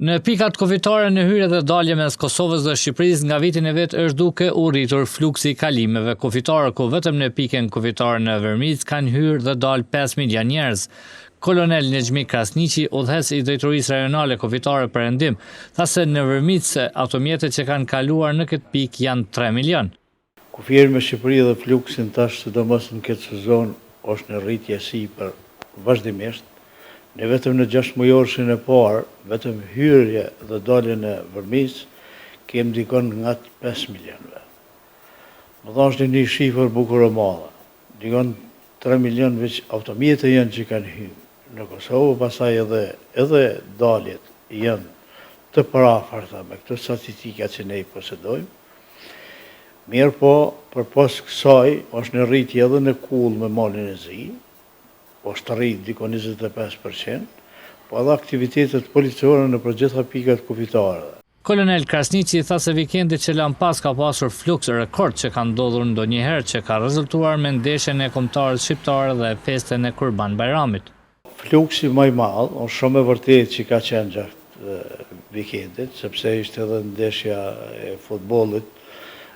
Në pikat kufitare në hyrje dhe dalje mes Kosovës dhe Shqipërisë nga vitin e vet është duke u rritur fluksi i kalimeve kufitare, ku vetëm në pikën kufitare në Vërmicë kanë hyrë dhe dalë 5 milion njerëz. Kolonel Nexhmi Krasniqi, udhëheq i Drejtorisë Rajonale Kufitare Perëndim, tha se në Vërmicë automjetet që kanë kaluar në këtë pikë janë 3 milion. Kufijeri me Shqipëri dhe fluksin tash sidomos në këtë sezon është në rritje sipër vazhdimisht. Ne vetëm në 6 mujorshin e parë, vetëm hyrje dhe dalje në Vërmicë, kemi dikon nga 5 milionëve. Më thash një shifër bukur e madhe. Dikon 3 milion veç automjete janë që kanë hyrë në Kosovë, pastaj edhe daljet janë të parafarta me këto statistika që ne i posedojmë. Mirë po, për pas kësaj, është në rritje edhe në Kull me malin e zi, është të rritë diko 25%, po edhe aktivitetet policore në përgjitha pikat kufitare. Kolonel Krasniqi tha se vikendi që lan pas ka pasur fluks rekord që ka ndodhur ndonjëherë, që ka rezultuar me ndeshjen e kombëtarëve shqiptarë dhe festën e Kurban Bayramit. Fluksi më i madh është shumë e vërtetë që ka qenë gjatë vikendit, sepse ishte edhe ndeshja e futbollit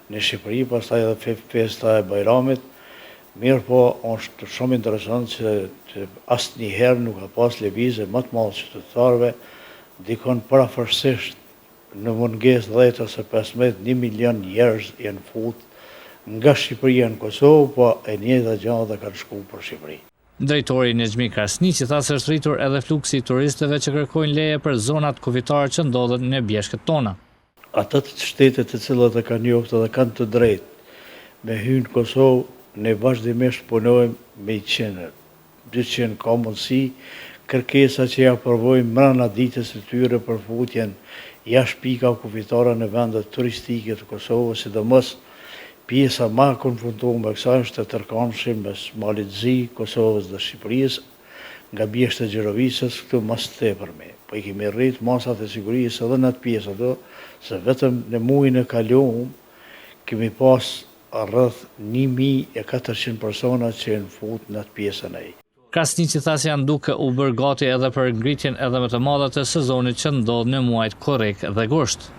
në Shqipëri, pastaj edhe festa e Bayramit. Mirë po, është shumë interesant që asnjëherë nuk ka pas lëvizje më të madhe qytetarëve, dikon parafërsisht në mungesë 10 ose 15 1 milion njerëz janë fut nga Shqipëria në Kosovë, po e njëjta gjë dhe kanë shkuar për Shqipëri. Drejtori Nexhmi Krasniqi tha se është rritur edhe fluksi i turistëve që kërkojnë leje për zonat kufitare që ndodhen në bjeshkët tona. Ata të shtetet të cilat e kanë njohur dhe kanë të drejtë me hyrë në Kosovë, ne vazhdimisht punojmë me 200 ka mundësi kërkesa që ja provojmë mbrana ditës së tyre për futjen jashtë pika kufitare në vendet turistike të Kosovës, sidomos pjesa më e konfrontuar me kësaj është të tërkamshëm mes malit zi, Kosovës dhe Shqipërisë, nga bjeshtë e Gjerovisës, këtu mas tepërme. Po i kemi rrit masat e sigurisë edhe në atë pjesë ato, se vetëm në muajin e kaluar kemi pas rreth 1400 persona që janë fut në atë pjesën e. Krasniqi tha se janë duke u bërë gati edhe për ngritjen edhe më të madhe të sezonit që ndodh në muajt korrik dhe gusht.